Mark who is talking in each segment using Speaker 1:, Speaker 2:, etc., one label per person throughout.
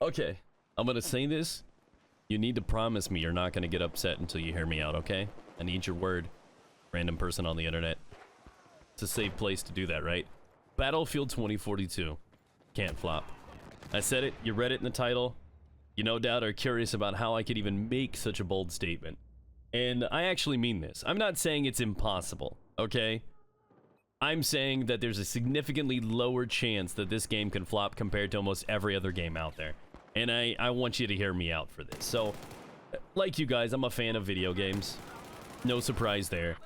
Speaker 1: Okay, I'm gonna say this. You need to promise me you're not gonna get upset until you hear me out, okay? I need your word. Random person on the internet. It's a safe place to do that, right? Battlefield 2042. Can't flop. I said it, you read it in the title. You no doubt are curious about how I could even make such a bold statement. And I actually mean this. I'm not saying it's impossible, okay? I'm saying that there's a significantly lower chance that this game can flop compared to almost every other game out there. And I want you to hear me out for this. So, like you guys, I'm a fan of video games. No surprise there.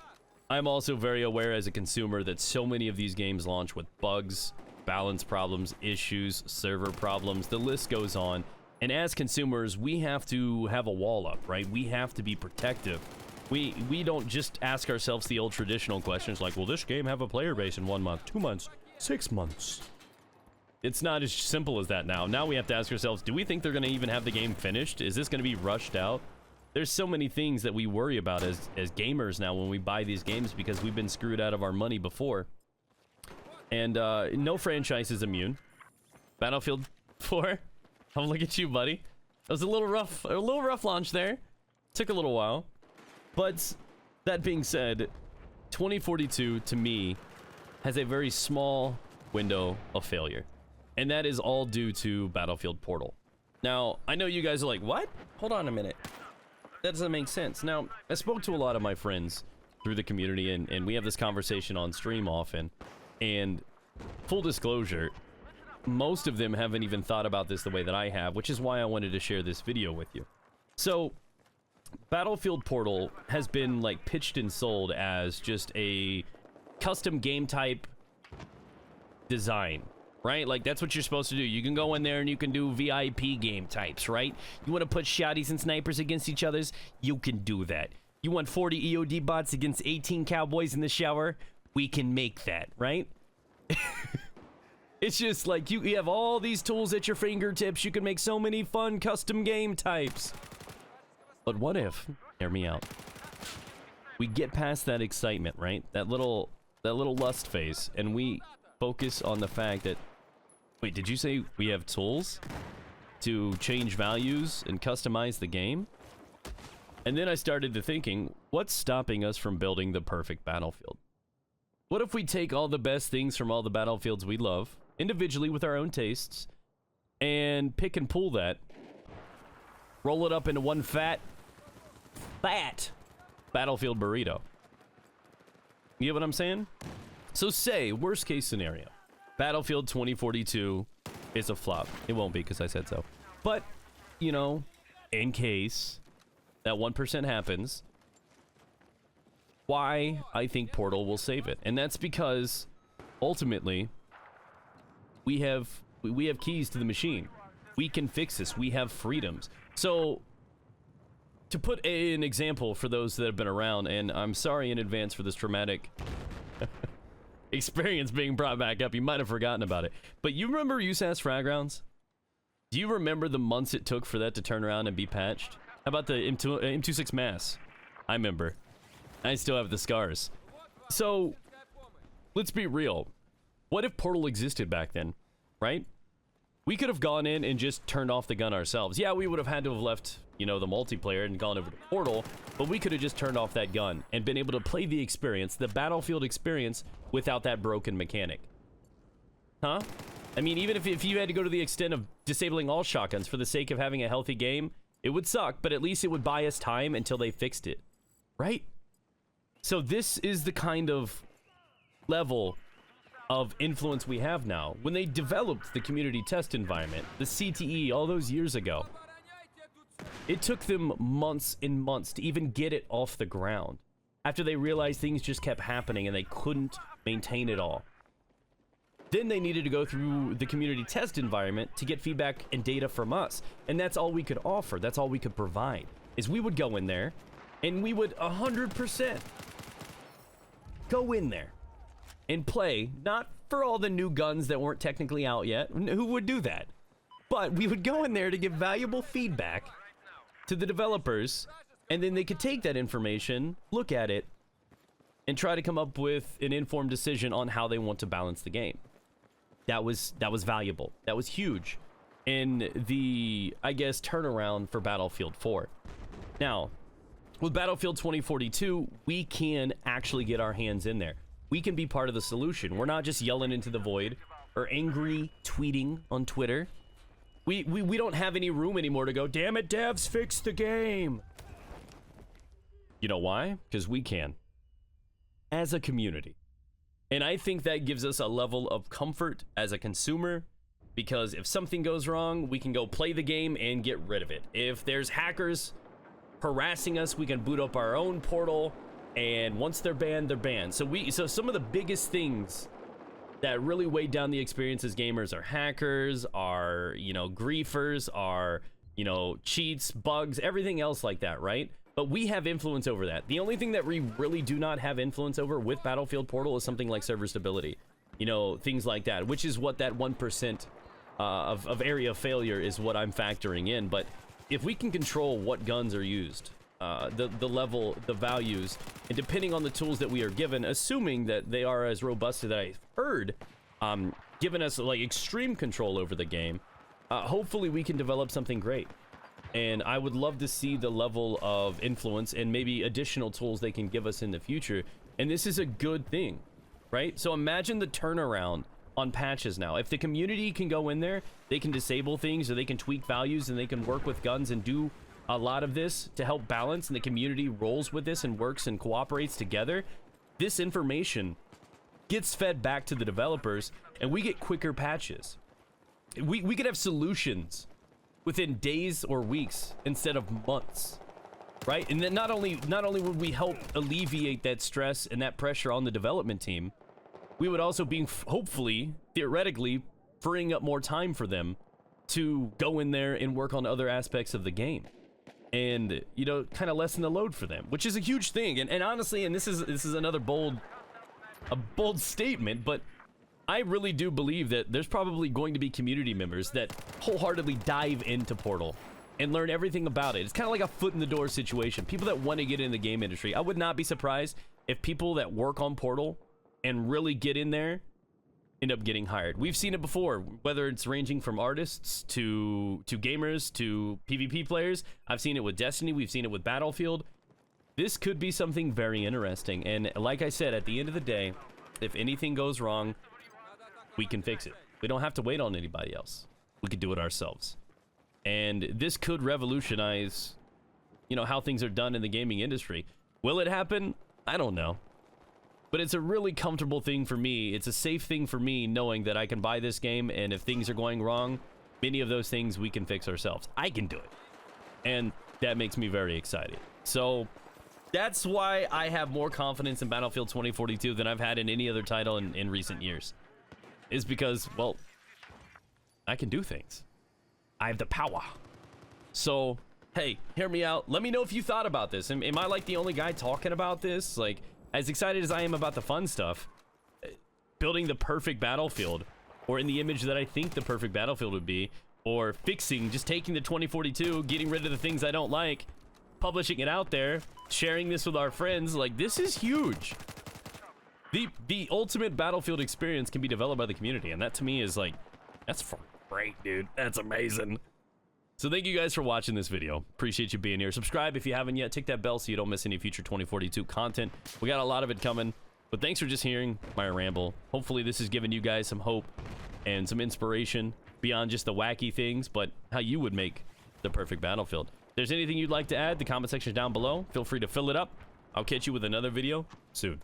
Speaker 1: I'm also very aware as a consumer that so many of these games launch with bugs, balance problems, issues, server problems, the list goes on. And as consumers, we have to have a wall up, right? We have to be protective. We don't just ask ourselves the old traditional questions like, will this game have a player base in 1 month, 2 months, 6 months? It's not as simple as that now. Now we have to ask ourselves, do we think they're going to even have the game finished? Is this going to be rushed out? There's so many things that we worry about as gamers now when we buy these games because we've been screwed out of our money before. And no franchise is immune. Battlefield 4, oh, look at you, buddy. That was a little rough launch there. Took a little while. But that being said, 2042 to me has a very small window of failure. And that is all due to Battlefield Portal. Now, I know you guys are like, what? Hold on a minute. That doesn't make sense. Now, I spoke to a lot of my friends through the community, and we have this conversation on stream often. And full disclosure, most of them haven't even thought about this the way that I have, which is why I wanted to share this video with you. So, Battlefield Portal has been like pitched and sold as just a custom game type design, right? Like that's what you're supposed to do. You can go in there and you can do VIP game types, right? You want to put shotties and snipers against each other's? You can do that. You want 40 EOD bots against 18 cowboys in the shower? We can make that, right? It's just like you have all these tools at your fingertips. You can make so many fun custom game types. But what if, hear me out, we get past that excitement, right? That little lust phase, and we focus on the fact that, wait, did you say we have tools to change values and customize the game? And then I started to thinking, what's stopping us from building the perfect Battlefield? What if we take all the best things from all the Battlefields we love, individually with our own tastes, and pick and pull that, roll it up into one fat Battlefield burrito. You get what I'm saying? So say, worst case scenario, Battlefield 2042 is a flop. It won't be because I said so. But, you know, in case that 1% happens, why I think Portal will save it. And that's because, ultimately, we have keys to the machine. We can fix this. We have freedoms. So, to put an example for those that have been around, and I'm sorry in advance for this traumatic experience being brought back up. You might have forgotten about it. But you remember USAS frag rounds? Do you remember the months it took for that to turn around and be patched? How about the M26 mass? I remember. I still have the scars. So, let's be real. What if Portal existed back then, right? We could have gone in and just turned off the gun ourselves. Yeah, we would have had to have left, you know, the multiplayer and gone over to Portal, but we could have just turned off that gun and been able to play the experience, the Battlefield experience, without that broken mechanic. Huh? I mean, even if you had to go to the extent of disabling all shotguns for the sake of having a healthy game, it would suck, but at least it would buy us time until they fixed it. Right? So this is the kind of level of influence we have now. When they developed the community test environment, the CTE, all those years ago, it took them months and months to even get it off the ground after they realized things just kept happening and they couldn't maintain it all. Then they needed to go through the community test environment to get feedback and data from us. And that's all we could offer. That's all we could provide. Is we would go in there and we would 100% go in there and play, not for all the new guns that weren't technically out yet. Who would do that? But we would go in there to give valuable feedback to the developers, and then they could take that information, look at it, and try to come up with an informed decision on how they want to balance the game. That was valuable. That was huge. in the, I guess, turnaround for Battlefield 4. Now, with Battlefield 2042, we can actually get our hands in there. We can be part of the solution. We're not just yelling into the void or angry tweeting on Twitter. We don't have any room anymore to go, damn it, devs, fix the game. You know why? Because we can. As a community. And I think that gives us a level of comfort as a consumer, because if something goes wrong, we can go play the game and get rid of it. If there's hackers harassing us, we can boot up our own portal, and once they're banned, they're banned. So some of the biggest things that really weigh down the experience as gamers are hackers, are, you know, griefers, are, you know, cheats, bugs, everything else like that, right? But we have influence over that. The only thing that we really do not have influence over with Battlefield Portal is something like server stability. You know, things like that, which is what that 1% of area of failure is what I'm factoring in. But if we can control what guns are used, the level, the values, and depending on the tools that we are given, assuming that they are as robust as I've heard, giving us like extreme control over the game, hopefully we can develop something great. And I would love to see the level of influence and maybe additional tools they can give us in the future. And this is a good thing, right? So imagine the turnaround on patches now. If the community can go in there, they can disable things, or they can tweak values, and they can work with guns and do a lot of this to help balance, and the community rolls with this and works and cooperates together. This information gets fed back to the developers, and we get quicker patches. We could have solutions within days or weeks instead of months, right? And then not only would we help alleviate that stress and that pressure on the development team, we would also be hopefully, theoretically, freeing up more time for them to go in there and work on other aspects of the game, and, you know, kind of lessen the load for them, which is a huge thing. And honestly, and this is another bold statement, but I really do believe that there's probably going to be community members that wholeheartedly dive into Portal and learn everything about it. It's kind of like a foot in the door situation. People that want to get in the game industry. I would not be surprised if people that work on Portal and really get in there end up getting hired. We've seen it before, whether it's ranging from artists to gamers to PvP players. I've seen it with Destiny. We've seen it with Battlefield. This could be something very interesting. And like I said, at the end of the day, if anything goes wrong, we can fix it. We don't have to wait on anybody else. We could do it ourselves. And this could revolutionize, you know, how things are done in the gaming industry. Will it happen? I don't know. But it's a really comfortable thing for me. It's a safe thing for me knowing that I can buy this game, and if things are going wrong, many of those things we can fix ourselves. I can do it. And that makes me very excited. So that's why I have more confidence in Battlefield 2042 than I've had in any other title in recent years. Is because, well, I can do things. I have the power. So, hey, hear me out. Let me know if you thought about this. Am I like the only guy talking about this? Like, as excited as I am about the fun stuff, building the perfect Battlefield, or in the image that I think the perfect Battlefield would be, or fixing, just taking the 2042, getting rid of the things I don't like, publishing it out there, sharing this with our friends, like, this is huge. The ultimate Battlefield experience can be developed by the community, and that to me is like, that's great, dude. That's amazing. So thank you guys for watching this video. Appreciate you being here. Subscribe if you haven't yet. Tick that bell so you don't miss any future 2042 content. We got a lot of it coming, but thanks for just hearing my ramble. Hopefully this has given you guys some hope and some inspiration beyond just the wacky things, but how you would make the perfect Battlefield. If there's anything you'd like to add, the comment section down below. Feel free to fill it up. I'll catch you with another video soon.